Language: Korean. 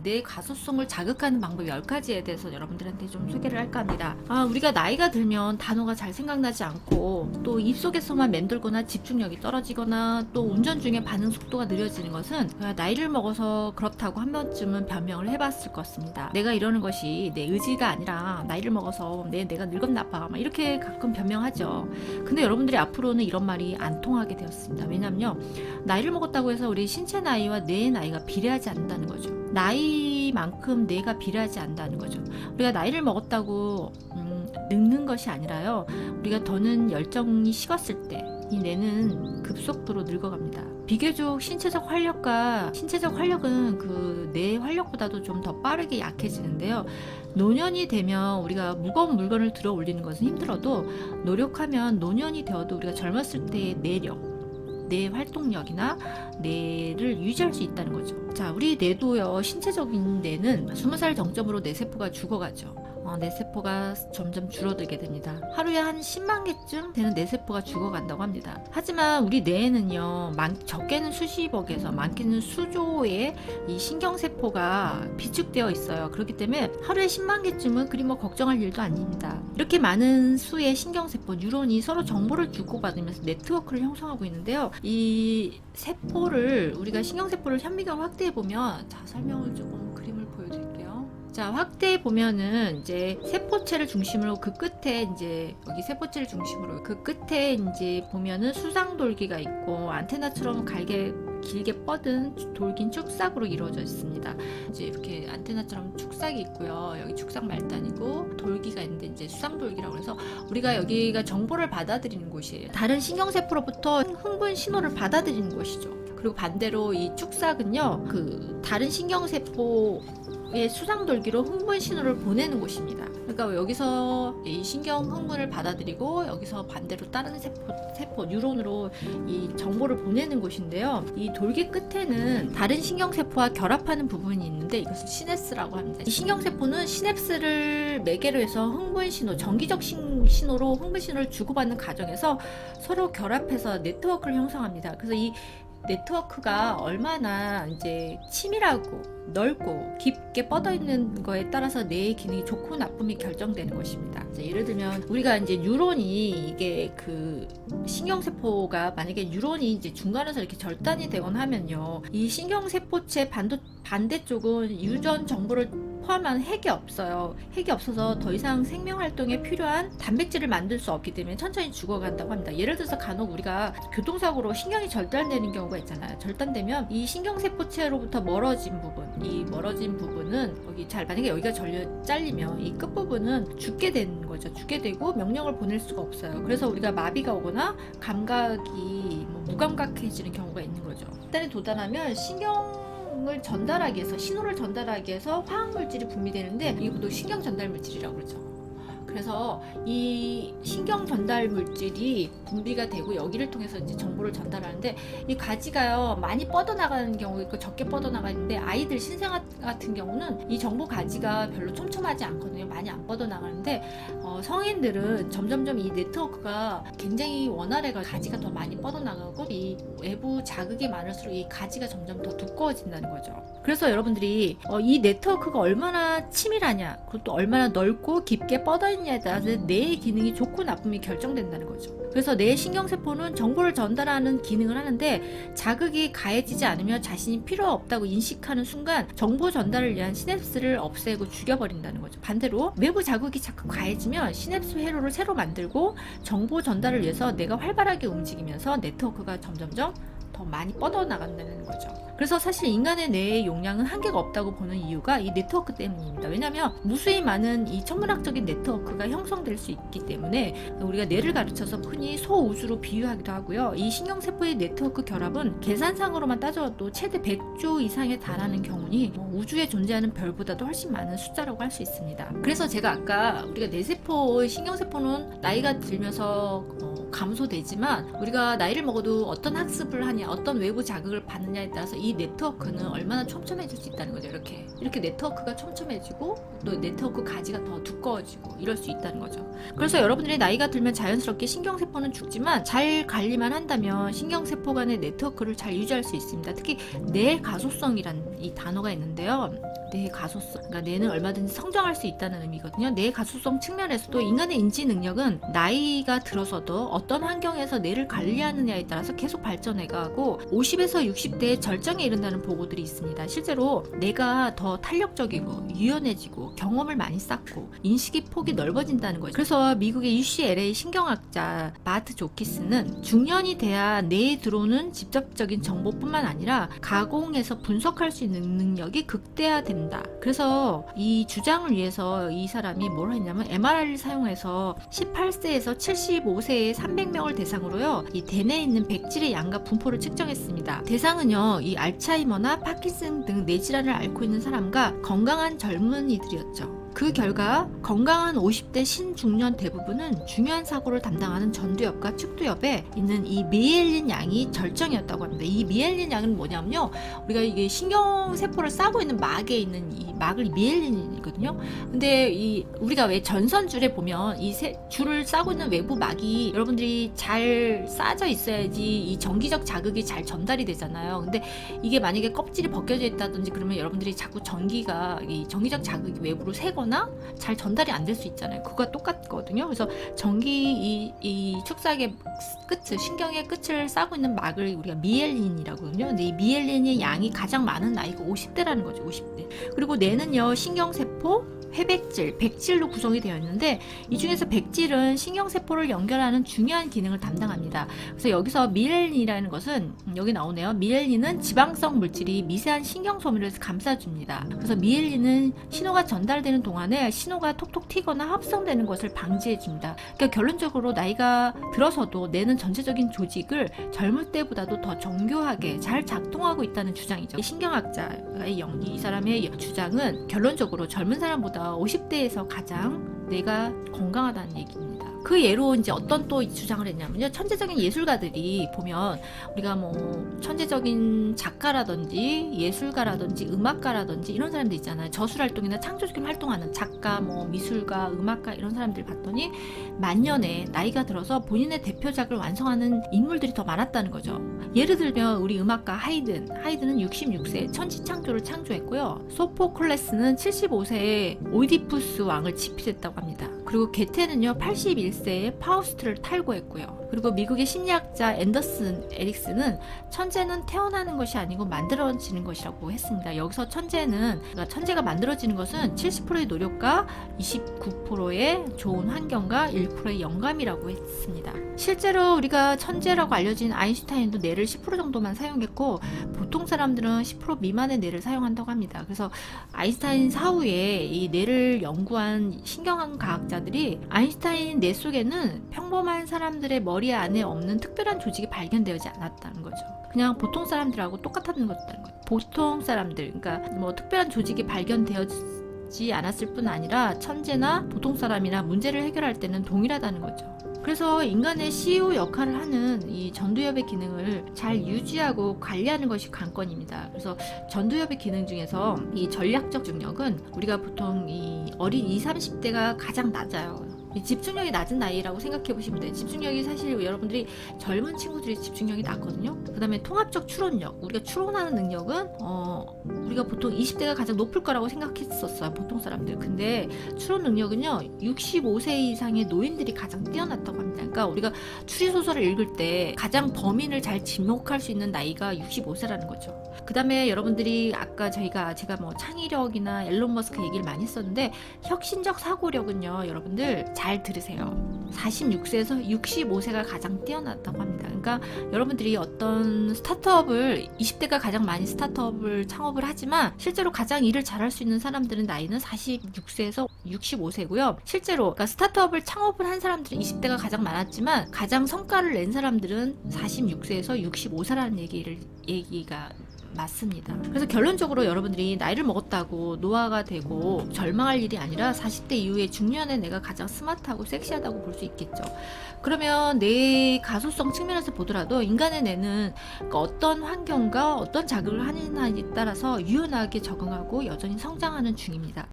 내 가소성을 자극하는 방법 10가지에 대해서 여러분들한테 좀 소개를 할까 합니다. 우리가 나이가 들면 단어가 잘 생각나지 않고 또 입속에서만 맴돌거나 집중력이 떨어지거나 또 운전 중에 반응 속도가 느려지는 것은 나이를 먹어서 그렇다고 한 번쯤은 변명을 해봤을 것 같습니다. 내가 이러는 것이 내 의지가 아니라 나이를 먹어서 내가 늙었나 봐 막 이렇게 가끔 변명하죠. 근데 여러분들이 앞으로는 이런 말이 안 통하게 되었습니다. 왜냐면요, 나이를 먹었다고 해서 우리 신체 나이와 뇌의 나이가 비례하지 않는다는 거죠. 나이만큼 뇌가 비례하지 않는다는 거죠. 우리가 나이를 먹었다고 늙는 것이 아니라요, 우리가 더는 열정이 식었을 때 이 뇌는 급속도로 늙어갑니다. 비교적 신체적 활력은 그 뇌 활력보다도 좀 더 빠르게 약해지는데요. 노년이 되면 우리가 무거운 물건을 들어 올리는 것은 힘들어도 노력하면 노년이 되어도 우리가 젊었을 때의 뇌 활동력이나 뇌를 유지할 수 있다는 거죠. 자, 우리 뇌도요, 신체적인 뇌는 20살 정점으로 뇌세포가 죽어가죠. 뇌세포가 점점 줄어들게 됩니다. 하루에 한 10만 개쯤 되는 뇌세포가 죽어간다고 합니다. 하지만 우리 뇌에는요, 적게는 수십억에서 많게는 수조의 이 신경세포가 비축되어 있어요. 그렇기 때문에 하루에 10만 개쯤은 그리 뭐 걱정할 일도 아닙니다. 이렇게 많은 수의 신경세포, 뉴런이 서로 정보를 주고받으면서 네트워크를 형성하고 있는데요. 이 세포를, 우리가 신경세포를 현미경을 확대해보면, 자, 설명을 조금 그림을 보여드릴게요. 자, 확대해 보면은 이제 세포체를 중심으로 그 끝에 이제 여기 세포체를 중심으로 그 끝에 이제 보면은 수상돌기가 있고 안테나처럼 길게 뻗은 돌긴 축삭으로 이루어져 있습니다. 이제 이렇게 안테나처럼 축삭이 있고요. 여기 축삭 말단이고 돌기가 있는데 이제 수상돌기라고 해서 우리가 여기가 정보를 받아들이는 곳이에요. 다른 신경세포로부터 흥분 신호를 받아들이는 곳이죠. 그리고 반대로 이 축삭은요, 그 다른 신경세포의 수상돌기로 흥분 신호를 보내는 곳입니다. 그러니까 여기서 이 신경 흥분을 받아들이고 여기서 반대로 다른 세포 뉴런으로 이 정보를 보내는 곳인데요. 이 돌기 끝에는 다른 신경세포와 결합하는 부분이 있는데 이것을 시냅스라고 합니다. 이 신경세포는 시냅스를 매개로 해서 흥분 신호, 정기적 신호로 흥분 신호를 주고받는 과정에서 서로 결합해서 네트워크를 형성합니다. 그래서 이 네트워크가 얼마나 이제 치밀하고 넓고 깊게 뻗어 있는 거에 따라서 뇌의 기능이 좋고 나쁨이 결정되는 것입니다. 예를 들면 우리가 이제 뉴런이, 이게 그 신경세포가 만약에 뉴런이 이제 중간에서 이렇게 절단이 되거나 하면요, 이 신경세포체 반대쪽은 유전 정보를 포함한 핵이 없어요. 핵이 없어서 더 이상 생명 활동에 필요한 단백질을 만들 수 없기 때문에 천천히 죽어간다고 합니다. 예를 들어서 간혹 우리가 교통사고로 신경이 절단되는 경우가 있잖아요. 절단되면 이 신경세포체로부터 멀어진 부분은 만약에 여기가 잘리면 이 끝부분은 죽게 되는 거죠. 죽게 되고 명령을 보낼 수가 없어요. 그래서 우리가 마비가 오거나 감각이 무감각해지는 경우가 있는 거죠. 일단에 도달하면 신호를 전달하기 위해서 화학물질이 분비되는데 이것도 신경 전달 물질이라고 그러죠. 그래서 이 신경 전달 물질이 분비가 되고 여기를 통해서 이제 정보를 전달하는데, 이 가지가요, 많이 뻗어나가는 경우 있고 적게 뻗어나가는데, 아이들 신생아 같은 경우는 이 정보 가지가 별로 촘촘하지 않거든요. 많이 안 뻗어나가는데 성인들은 점점점 이 네트워크가 굉장히 원활해가 가지가 더 많이 뻗어나가고 이 외부 자극이 많을수록 이 가지가 점점 더 두꺼워진다는 거죠. 그래서 여러분들이 이 네트워크가 얼마나 치밀하냐, 그리고 또 얼마나 넓고 깊게 뻗어 있냐에 따라서 뇌의 기능이 좋고 나쁨이 결정된다는 거죠. 그래서 뇌 신경세포는 정보를 전달하는 기능을 하는데, 자극이 가해지지 않으면 자신이 필요 없다고 인식하는 순간 정보 전달을 위한 시냅스를 없애고 죽여버린다는 거죠. 반대로 외부 자극이 자꾸 가해지면 시냅스 회로를 새로 만들고 정보 전달을 위해서 뇌가 활발하게 움직이면서 네트워크가 점점점 더 많이 뻗어나간다는 거죠. 그래서 사실 인간의 뇌의 용량은 한계가 없다고 보는 이유가 이 네트워크 때문입니다. 왜냐하면 무수히 많은 이 천문학적인 네트워크가 형성될 수 있기 때문에 우리가 뇌를 가르쳐서 흔히 소우주로 비유하기도 하고요. 이 신경세포의 네트워크 결합은 계산상으로만 따져도 최대 100조 이상에 달하는 경우니 우주에 존재하는 별보다도 훨씬 많은 숫자라고 할 수 있습니다. 그래서 제가 아까 우리가 뇌세포의 신경세포는 나이가 들면서 감소되지만 우리가 나이를 먹어도 어떤 학습을 하냐, 어떤 외부 자극을 받느냐에 따라서 이 네트워크는 얼마나 촘촘해질 수 있다는 거죠. 이렇게 네트워크가 촘촘해지고 또 네트워크 가지가 더 두꺼워지고 이럴 수 있다는 거죠. 그래서 여러분들이 나이가 들면 자연스럽게 신경세포는 죽지만 잘 관리만 한다면 신경세포 간의 네트워크를 잘 유지할 수 있습니다. 특히 뇌 가소성이란 이 단어가 있는데요. 뇌의 가소성, 그러니까 뇌는 얼마든지 성장할 수 있다는 의미거든요. 뇌의 가소성 측면에서도 인간의 인지 능력은 나이가 들어서도 어떤 환경에서 뇌를 관리하느냐에 따라서 계속 발전해가고 50에서 60대에 절정에 이른다는 보고들이 있습니다. 실제로 뇌가 더 탄력적이고 유연해지고 경험을 많이 쌓고 인식의 폭이 넓어진다는 거죠. 그래서 미국의 UCLA 신경학자 마트 조키스는 중년이 돼야 뇌에 들어오는 직접적인 정보뿐만 아니라 가공해서 분석할 수 있는 능력이 극대화된다. 그래서 이 주장을 위해서 이 사람이 뭘 했냐면 MRI를 사용해서 18세에서 75세의 300명을 대상으로요, 이 대뇌에 있는 백질의 양과 분포를 측정했습니다. 대상은요, 이 알츠하이머나 파킨슨 등 뇌질환을 앓고 있는 사람과 건강한 젊은이들이었죠. 그 결과 건강한 50대 신중년 대부분은 중요한 사고를 담당하는 전두엽과 측두엽에 있는 이 미엘린 양이 절정이었다고 합니다. 이 미엘린 양은 뭐냐면요, 우리가 이게 신경세포를 싸고 있는 막에 있는 이 막을 미엘린이거든요. 근데 이 우리가 왜 전선줄에 보면 이 줄을 싸고 있는 외부 막이 여러분들이 잘 싸져 있어야지 이 전기적 자극이 잘 전달이 되잖아요. 근데 이게 만약에 껍질이 벗겨져 있다든지 그러면 여러분들이 자꾸 이 전기적 자극이 외부로 새거나 잘 전달이 안 될 수 있잖아요. 그거와 똑같거든요. 그래서 이 축삭의 끝을, 신경의 끝을 싸고 있는 막을 우리가 미엘린이라고 하거든요. 근데 이 미엘린의 양이 가장 많은 나이가 50대라는 거죠. 50대. 그리고 뇌는요, 신경세포, 회백질, 백질로 구성이 되어 있는데 이 중에서 백질은 신경세포를 연결하는 중요한 기능을 담당합니다. 그래서 여기서 미엘린이라는 것은 여기 나오네요. 미엘린은 지방성 물질이 미세한 신경소물을 감싸줍니다. 그래서 미엘린은 신호가 전달되는 동안에 신호가 톡톡 튀거나 합성되는 것을 방지해줍니다. 그러니까 결론적으로 나이가 들어서도 뇌는 전체적인 조직을 젊을 때보다도 더 정교하게 잘 작동하고 있다는 주장이죠. 신경학자의 이 사람의 주장은 결론적으로 젊은 사람보다 50대에서 가장 뇌가 건강하다는 얘기입니다. 그 예로 이제 어떤 또 주장을 했냐면요, 천재적인 예술가들이 보면 우리가 뭐 천재적인 작가라든지 예술가라든지 음악가라든지 이런 사람들 있잖아요. 저술활동이나 창조적인 활동하는 작가, 뭐 미술가, 음악가 이런 사람들 봤더니 만년에 나이가 들어서 본인의 대표작을 완성하는 인물들이 더 많았다는 거죠. 예를 들면 우리 음악가 하이든은 66세에 천지창조를 창조했고요. 소포클레스는 75세에 오이디푸스 왕을 집필했다고 합니다. 그리고 게테는요, 81세에 파우스트를 탈고했고요. 그리고 미국의 심리학자 앤더슨 에릭스는 천재는 태어나는 것이 아니고 만들어지는 것이라고 했습니다. 여기서 그러니까 천재가 만들어지는 것은 70%의 노력과 29%의 좋은 환경과 1%의 영감이라고 했습니다. 실제로 우리가 천재라고 알려진 아인슈타인도 뇌를 10% 정도만 사용했고 보통 사람들은 10% 미만의 뇌를 사용한다고 합니다. 그래서 아인슈타인 사후에 이 뇌를 연구한 신경과학자들이 아인슈타인 뇌 속에는 평범한 사람들의 머리 안에 없는 특별한 조직이 발견되지 않았다는 거죠. 그냥 보통 사람들하고 똑같았는 거였다는 거예요. 보통 사람들, 그러니까 뭐 특별한 조직이 발견되지 않았을 뿐 아니라 천재나 보통 사람이나 문제를 해결할 때는 동일하다는 거죠. 그래서 인간의 CEO 역할을 하는 이 전두엽의 기능을 잘 유지하고 관리하는 것이 관건입니다. 그래서 전두엽의 기능 중에서 이 전략적 중력은 우리가 보통 이 어린 20, 30대가 가장 낮아요. 집중력이 낮은 나이라고 생각해 보시면 돼요. 집중력이 사실 여러분들이 젊은 친구들이 집중력이 낮거든요. 그 다음에 통합적 추론력, 우리가 추론하는 능력은 우리가 보통 20대가 가장 높을 거라고 생각했었어요, 보통 사람들. 근데 추론 능력은요, 65세 이상의 노인들이 가장 뛰어났다고 합니다. 그러니까 우리가 추리소설을 읽을 때 가장 범인을 잘 지목할 수 있는 나이가 65세라는 거죠. 그 다음에 여러분들이 아까 제가 뭐 창의력이나 앨런 머스크 얘기를 많이 했었는데, 혁신적 사고력은요, 여러분들 잘 들으세요. 46세에서 65세가 가장 뛰어났다고 합니다. 그러니까 여러분들이 어떤 스타트업을 20대가 가장 많이 스타트업을 창업을 하지만 실제로 가장 일을 잘할 수 있는 사람들은 나이는 46세에서 65세고요. 실제로 그러니까 스타트업을 창업을 한 사람들은 20대가 가장 많았지만 가장 성과를 낸 사람들은 46세에서 65세라는 얘기가 맞습니다. 그래서 결론적으로 여러분들이 나이를 먹었다고 노화가 되고 절망할 일이 아니라 40대 이후에 중년에 내가 가장 스마트하고 섹시하다고 볼 수 있겠죠. 그러면 뇌 가소성 측면에서 보더라도 인간의 뇌는 어떤 환경과 어떤 자극을 하느냐에 따라서 유연하게 적응하고 여전히 성장하는 중입니다.